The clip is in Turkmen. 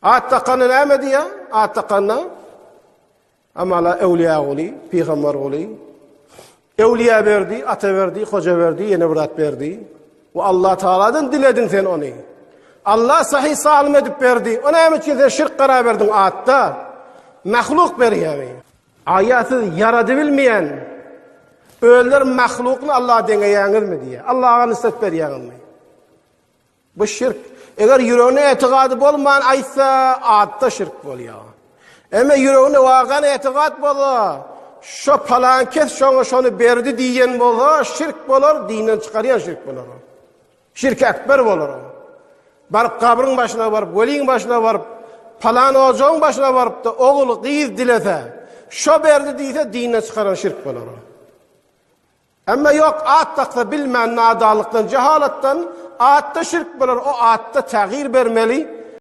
At takanı näme diye? At takanı amala evliya oli, peygamber oli. Evliya verdi, ata verdi, hoca verdi, yine murat verdi. Ve Allah Teala'dan diledin sen onu. Allah sahih salim edip verdi. O näme için sen şirk karar verdin atta? Mahluk berýämi? Ayatı yaradı bilmeyen öller mahlukunu Allah deňeýäňiz mi diye. Allah'a nisbet berýäňizmi? Bu şirk. Eger yüreğine etikady bolman aýtsa atta şirk bolýar. Emme yüreğine wagan etikat bolar. Şo falan kes şonu berdi diýen bolar, şirk bolar, dinden çykarýan şirk bolar. Şirk ekber bolar. Barıp kabryň başına barıp, weliň başına barıp, falan ojoň başına barıp da oğul gyz dilese, şo berdi diýse dinden çykaran şirk bolar. Ama yok at taksa bilmän nadalykdan, cehalatdan atta şirk bolar. O atta taghyr bermeli.